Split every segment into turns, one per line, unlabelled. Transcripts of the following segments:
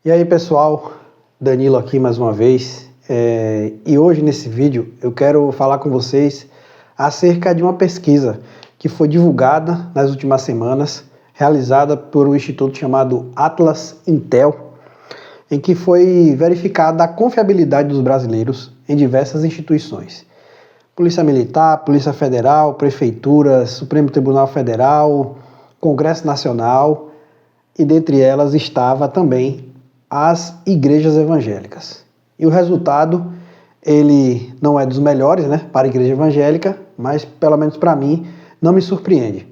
E aí pessoal, Danilo aqui mais uma vez, e hoje nesse vídeo eu quero falar com vocês acerca de uma pesquisa que foi divulgada nas últimas semanas, realizada por um instituto chamado Atlas Intel, em que foi verificada a confiabilidade dos brasileiros em diversas instituições. Polícia Militar, Polícia Federal, Prefeituras, Supremo Tribunal Federal, Congresso Nacional, e dentre elas estava também as igrejas evangélicas. E o resultado, ele não é dos melhores, para a igreja evangélica, mas pelo menos para mim, não me surpreende.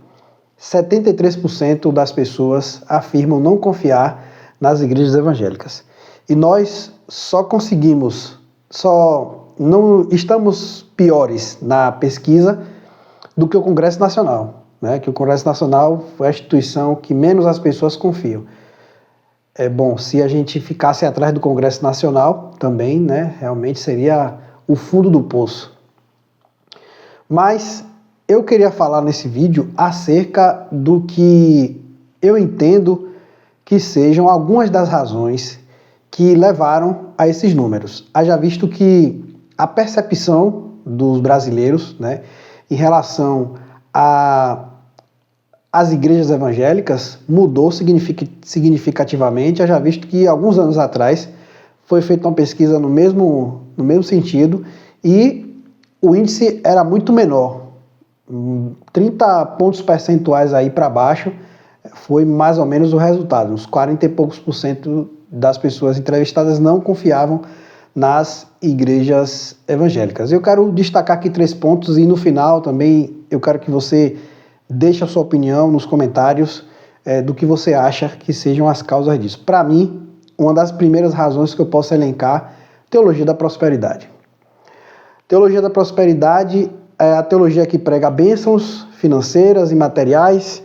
73% das pessoas afirmam não confiar nas igrejas evangélicas. E nós só não estamos piores na pesquisa do que o Congresso Nacional, que o Congresso Nacional foi a instituição que menos as pessoas confiam. Se a gente ficasse atrás do Congresso Nacional também, realmente seria o fundo do poço. Mas eu queria falar nesse vídeo acerca do que eu entendo que sejam algumas das razões que levaram a esses números. Haja visto que a percepção dos brasileiros, em relação às igrejas evangélicas mudou significativamente, haja visto que alguns anos atrás foi feita uma pesquisa no mesmo sentido e o índice era muito menor, 30 pontos percentuais aí para baixo foi mais ou menos o resultado, uns 40 e poucos por cento das pessoas entrevistadas não confiavam nas igrejas evangélicas. Eu quero destacar aqui 3 pontos e no final também eu quero que você deixe a sua opinião nos comentários do que você acha que sejam as causas disso. Para mim, uma das primeiras razões que eu posso elencar, teologia da prosperidade. Teologia da prosperidade é a teologia que prega bênçãos financeiras e materiais.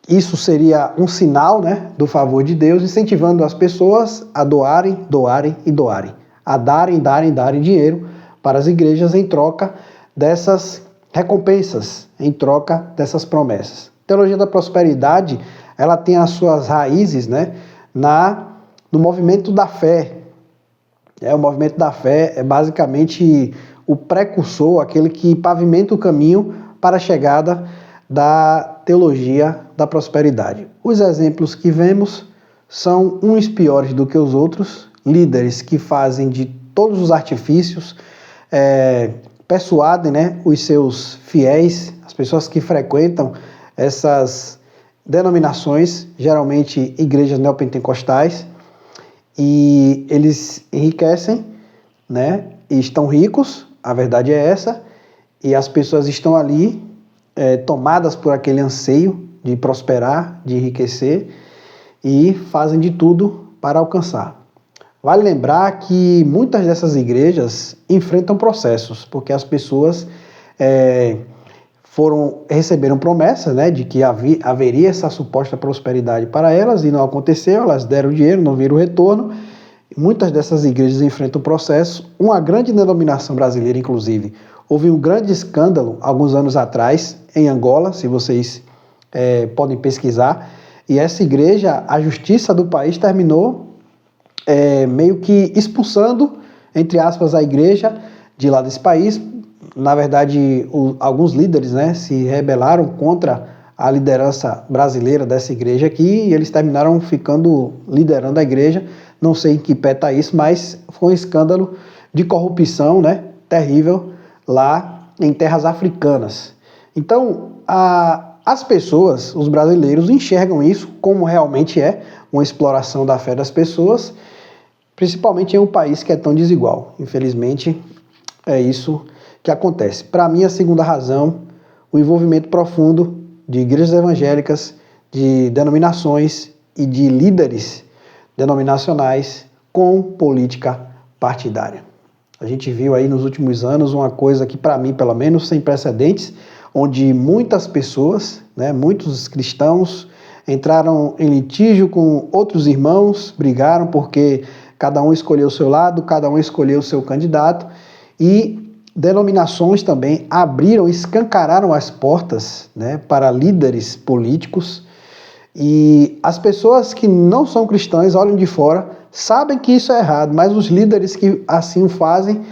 Isso seria um sinal, do favor de Deus, incentivando as pessoas a doarem, a darem dinheiro para as igrejas em troca dessas recompensas, em troca dessas promessas. A teologia da prosperidade, ela tem as suas raízes, no movimento da fé. O movimento da fé é basicamente o precursor, aquele que pavimenta o caminho para a chegada da teologia da prosperidade. Os exemplos que vemos são uns piores do que os outros, líderes que fazem de todos os artifícios, persuadem os seus fiéis, as pessoas que frequentam essas denominações, geralmente igrejas neopentecostais, e eles enriquecem, e estão ricos, a verdade é essa, e as pessoas estão ali tomadas por aquele anseio de prosperar, de enriquecer, e fazem de tudo para alcançar. Vale lembrar que muitas dessas igrejas enfrentam processos, porque as pessoas receberam promessas, de que haveria essa suposta prosperidade para elas, e não aconteceu, elas deram dinheiro, não viram retorno. Muitas dessas igrejas enfrentam processo. Uma grande denominação brasileira, inclusive, houve um grande escândalo alguns anos atrás, em Angola, se vocês podem pesquisar, e essa igreja, a justiça do país terminou meio que expulsando, entre aspas, a igreja de lá desse país. Na verdade, alguns líderes se rebelaram contra a liderança brasileira dessa igreja aqui e eles terminaram ficando liderando a igreja. Não sei em que pé está isso, mas foi um escândalo de corrupção terrível lá em terras africanas. Então, as pessoas, os brasileiros, enxergam isso como realmente é uma exploração da fé das pessoas, principalmente em um país que é tão desigual. Infelizmente, é isso que acontece. Para mim, a segunda razão, o envolvimento profundo de igrejas evangélicas, de denominações e de líderes denominacionais com política partidária. A gente viu aí nos últimos anos uma coisa que, para mim, pelo menos, sem precedentes, onde muitas pessoas, muitos cristãos, entraram em litígio com outros irmãos, brigaram porque cada um escolheu o seu lado, cada um escolheu o seu candidato, e denominações também abriram, escancararam as portas para líderes políticos E as pessoas que não são cristãs olham de fora, sabem que isso é errado, mas os líderes que assim o fazem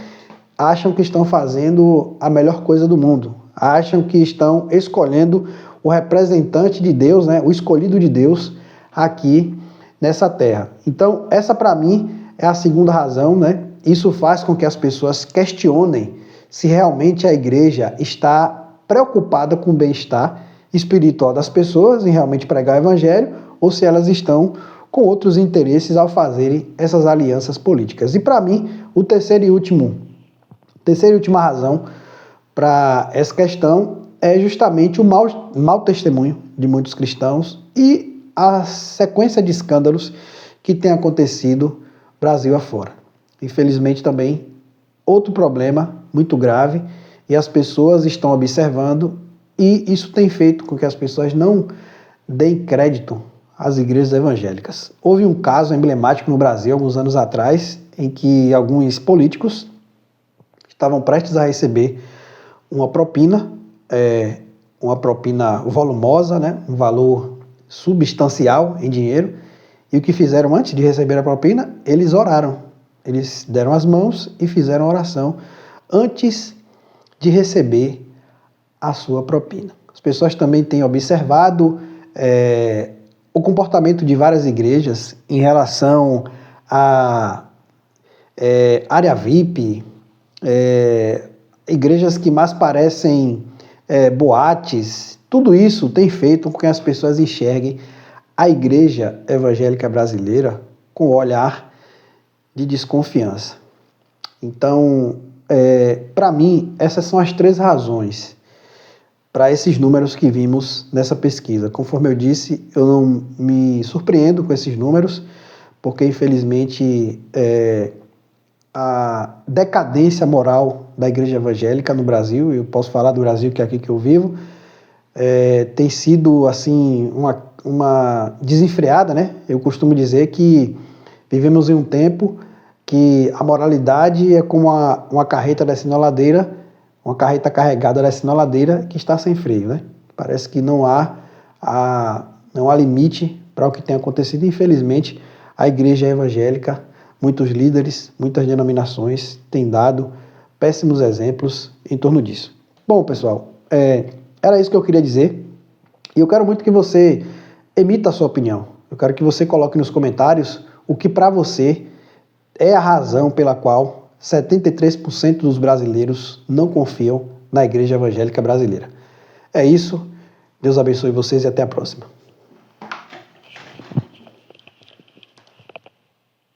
acham que estão fazendo a melhor coisa do mundo, acham que estão escolhendo o representante de Deus, né, o escolhido de Deus aqui nessa terra. Então, essa para mim é a segunda razão, né? Isso faz com que as pessoas questionem se realmente a igreja está preocupada com o bem-estar espiritual das pessoas em realmente pregar o evangelho ou se elas estão com outros interesses ao fazerem essas alianças políticas. E para mim, a terceira e última razão para essa questão é justamente o mau testemunho de muitos cristãos e a sequência de escândalos que tem acontecido Brasil afora. Infelizmente também outro problema muito grave e as pessoas estão observando e isso tem feito com que as pessoas não deem crédito às igrejas evangélicas. Houve um caso emblemático no Brasil alguns anos atrás em que alguns políticos estavam prestes a receber uma propina volumosa, né, um valor substancial em dinheiro, e o que fizeram antes de receber a propina? Eles oraram, eles deram as mãos e fizeram oração antes de receber a sua propina. As pessoas também têm observado o comportamento de várias igrejas em relação à área VIP, igrejas que mais parecem boates. Tudo isso tem feito com que as pessoas enxerguem a igreja evangélica brasileira com olhar de desconfiança. Então, para mim, essas são as 3 razões para esses números que vimos nessa pesquisa. Conforme eu disse, eu não me surpreendo com esses números, porque infelizmente a decadência moral da igreja evangélica no Brasil, eu posso falar do Brasil que é aqui que eu vivo, tem sido assim uma desenfreada, né? Eu costumo dizer que vivemos em um tempo que a moralidade é como uma carreta descendo a ladeira, uma carreta carregada descendo a ladeira que está sem freio, né? Parece que não há limite para o que tem acontecido. Infelizmente, a igreja evangélica, muitos líderes, muitas denominações têm dado péssimos exemplos em torno disso. Bom, pessoal, era isso que eu queria dizer. E eu quero muito que você emita a sua opinião. Eu quero que você coloque nos comentários o que para você é a razão pela qual 73% dos brasileiros não confiam na igreja evangélica brasileira. É isso. Deus abençoe vocês e até a próxima.